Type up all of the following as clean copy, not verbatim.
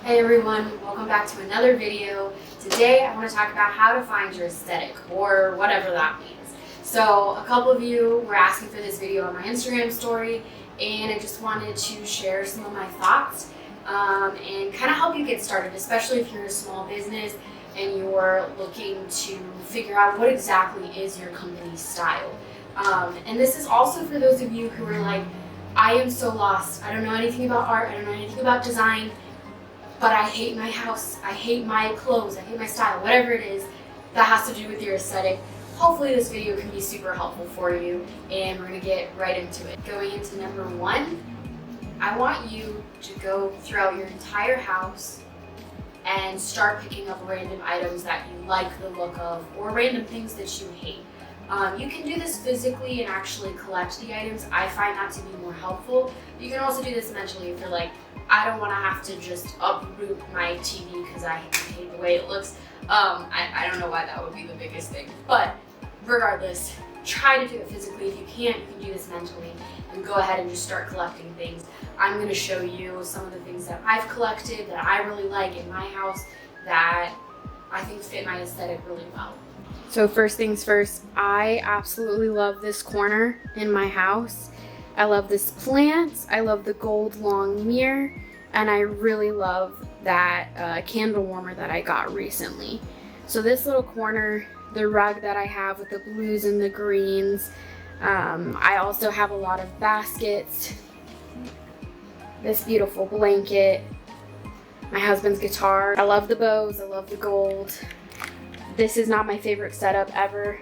Hey everyone, welcome back to another video. Today I want to talk about how to find your aesthetic, or whatever that means. So a couple of you were asking for this video on my Instagram story, and I just wanted to share some of my thoughts and kind of help you get started, especially if you're a small business and you're looking to figure out what exactly is your company's style. And this is also for those of you who are like, I am so lost. I don't know anything about art. I don't know anything about design. But I hate my house, I hate my clothes, I hate my style, whatever it is that has to do with your aesthetic. Hopefully this video can be super helpful for you, and we're gonna get right into it. Going into number one, I want you to go throughout your entire house and start picking up random items that you like the look of, or random things that you hate. You can do this physically and actually collect the items. I find that to be more helpful. You can also do this mentally if you're like, I don't want to have to just uproot my TV because I hate the way it looks. I don't know why that would be the biggest thing. But regardless, try to do it physically. If you can't, you can do this mentally and go ahead and just start collecting things. I'm going to show you some of the things that I've collected that I really like in my house that I think fit my aesthetic really well. So first things first, I absolutely love this corner in my house. I love this plant, I love the gold long mirror, and I really love that candle warmer that I got recently. So this little corner, the rug that I have with the blues and the greens, I also have a lot of baskets, this beautiful blanket, my husband's guitar. I love the bows, I love the gold. This is not my favorite setup ever.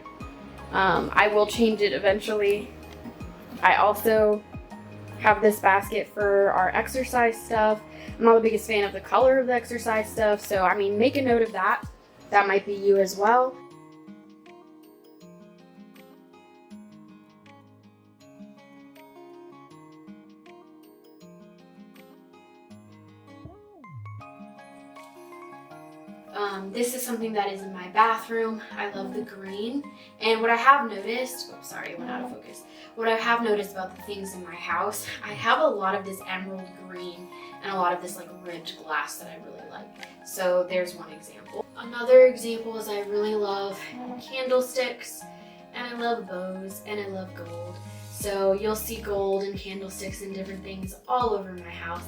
I will change it eventually. I also have this basket for our exercise stuff. I'm not the biggest fan of the color of the exercise stuff, so I mean, make a note of that. That might be you as well. This is something that is in my bathroom. I love the green. And what I have noticed, oops, sorry, it went out of focus. What I have noticed about the things in my house, I have a lot of this emerald green and a lot of this like ribbed glass that I really like. So there's one example. Another example is I really love candlesticks, and I love bows, and I love gold. So you'll see gold and candlesticks and different things all over my house.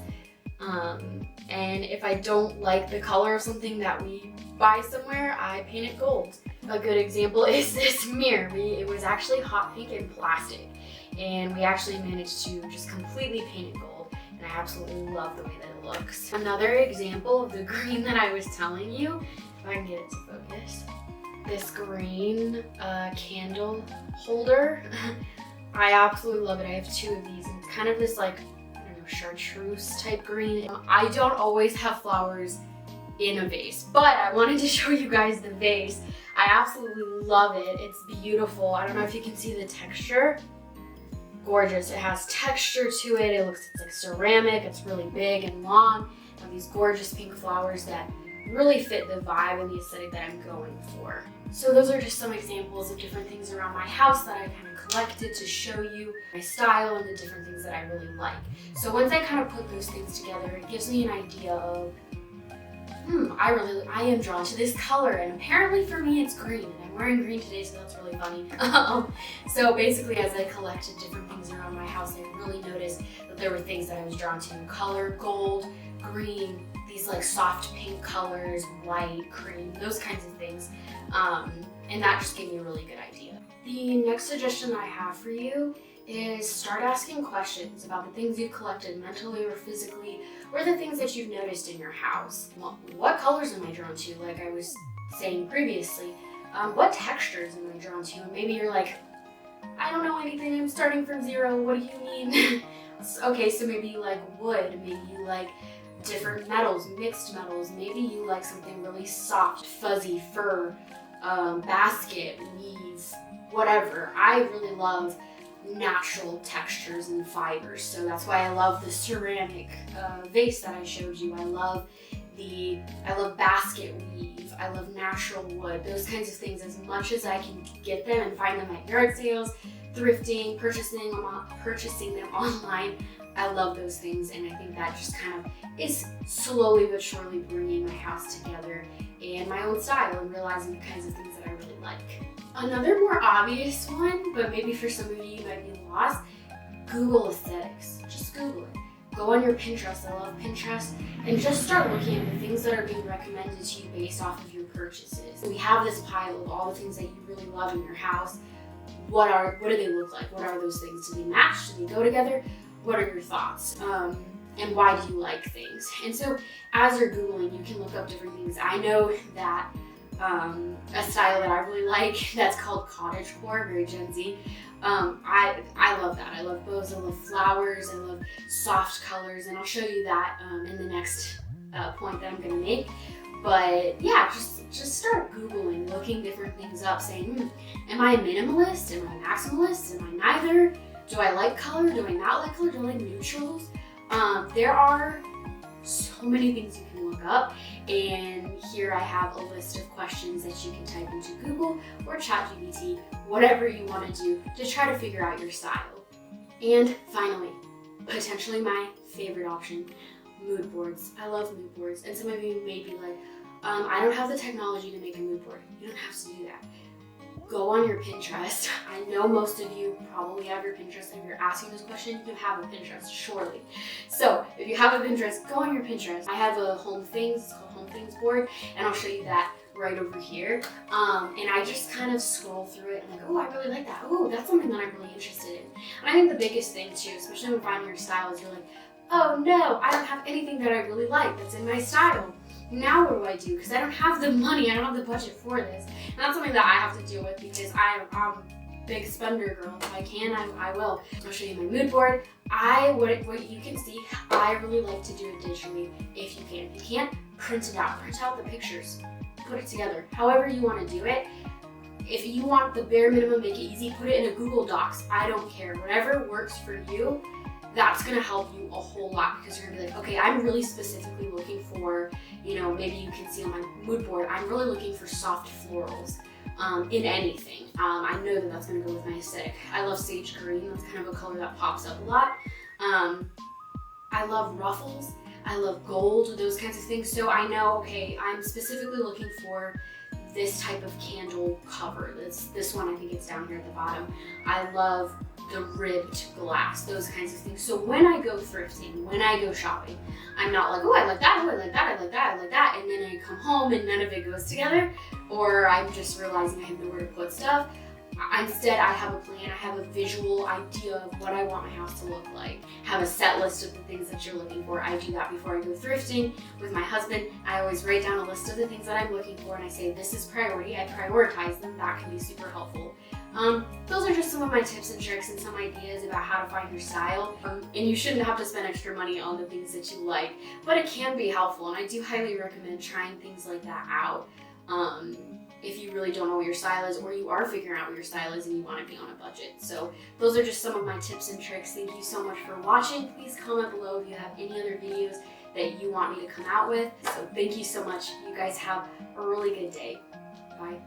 And if I don't like the color of something that we buy somewhere, I paint it gold. A good example is this mirror. It was actually hot pink and plastic, and we actually managed to just completely paint it gold, and I absolutely love the way that it looks. Another example of the green that I was telling you, if I can get it to focus, this green candle holder. I absolutely love it. I have two of these, and it's kind of this like chartreuse type green. I don't always have flowers in a vase, but I wanted to show you guys the vase. I absolutely love it. It's beautiful. I don't know if you can see the texture. Gorgeous. It has texture to it. It's like ceramic. It's really big and long. And these gorgeous pink flowers that really fit the vibe and the aesthetic that I'm going for. So those are just some examples of different things around my house that I kind of collected to show you my style and the different things that I really like. So once I kind of put those things together, it gives me an idea of, I am drawn to this color, and apparently for me it's green, and I'm wearing green today, so that's really funny. So basically, as I collected different things around my house, I really noticed that there were things that I was drawn to: color, gold, green, these like soft pink colors, white, cream, those kinds of things. And that just gave me a really good idea. The next suggestion that I have for you is start asking questions about the things you've collected mentally or physically, or the things that you've noticed in your house. What colors am I drawn to? Like I was saying previously, what textures am I drawn to? And maybe you're like, I don't know anything, I'm starting from zero, what do you mean? Okay, so maybe you like wood, maybe you like different metals, mixed metals, maybe you like something really soft, fuzzy, fur, basket, weave, whatever. I really love natural textures and fibers, so that's why I love the ceramic vase that I showed you. I love basket weave, I love natural wood, those kinds of things. As much as I can get them and find them at yard sales, thrifting, purchasing them online, I love those things, and I think that just kind of is slowly but surely bringing my house together and my own style and realizing the kinds of things that I really like. Another more obvious one, but maybe for some of you might be lost, Google aesthetics. Just Google it. Go on your Pinterest, I love Pinterest, and just start looking at the things that are being recommended to you based off of your purchases. We have this pile of all the things that you really love in your house. What do they look like? What are those things? Do they match? Do they go together? What are your thoughts? And why do you like things? And so as you're Googling, you can look up different things. I know that a style that I really like that's called cottagecore, very Gen Z. I love that. I love bows, I love flowers, I love soft colors, and I'll show you that in the next point that I'm gonna make. But yeah, just start Googling, looking different things up, saying, am I a minimalist? Am I a maximalist? Am I neither? Do I like color? Do I not like color? Do I like neutrals? There are so many things you can look up, and here I have a list of questions that you can type into Google or ChatGPT, whatever you want to do to try to figure out your style. And finally, potentially my favorite option, mood boards. I love mood boards, and some of you may be like, I don't have the technology to make a mood board. You don't have to do that. Go on your Pinterest. I know most of you probably have your Pinterest, and if you're asking this question, you have a Pinterest, surely. So if you have a Pinterest, go on your Pinterest. I have a Home Things, it's called Home Things board, and I'll show you that right over here. And I just kind of scroll through it and like, oh, I really like that. Oh, that's something that I'm really interested in. And I think the biggest thing too, especially when finding your style, is you're like, oh no, I don't have anything that I really like that's in my style. Now what do I do? Because I don't have the money, I don't have the budget for this. And that's something that I have to deal with because I'm a big spender girl. If I can, I will. I'll show you my mood board. What you can see, I really like to do it digitally if you can. If you can't, print it out. Print out the pictures. Put it together. However you want to do it. If you want the bare minimum, make it easy, put it in a Google Docs. I don't care. Whatever works for you, that's gonna help you a whole lot because you're gonna be like, okay, I'm really specifically looking for, maybe you can see on my mood board, I'm really looking for soft florals in anything. I know that that's gonna go with my aesthetic. I love sage green, that's kind of a color that pops up a lot. I love ruffles, I love gold, those kinds of things. So I know, okay, I'm specifically looking for this type of candle cover. This one, I think it's down here at the bottom. I love the ribbed glass, those kinds of things. So when I go thrifting, when I go shopping, I'm not like, oh, I like that, oh, I like that, I like that, I like that, and then I come home and none of it goes together, or I'm just realizing I have nowhere to put stuff. Instead, I have a plan, I have a visual idea of what I want my house to look like. Have a set list of the things that you're looking for. I do that before I go thrifting with my husband. I always write down a list of the things that I'm looking for and I say, this is priority. I prioritize them. That can be super helpful. Those are just some of my tips and tricks and some ideas about how to find your style. And you shouldn't have to spend extra money on the things that you like, but it can be helpful. And I do highly recommend trying things like that out. If you really don't know what your style is, or you are figuring out what your style is and you want to be on a budget. So those are just some of my tips and tricks. Thank you so much for watching. Please comment below if you have any other videos that you want me to come out with. So thank you so much. You guys have a really good day. Bye.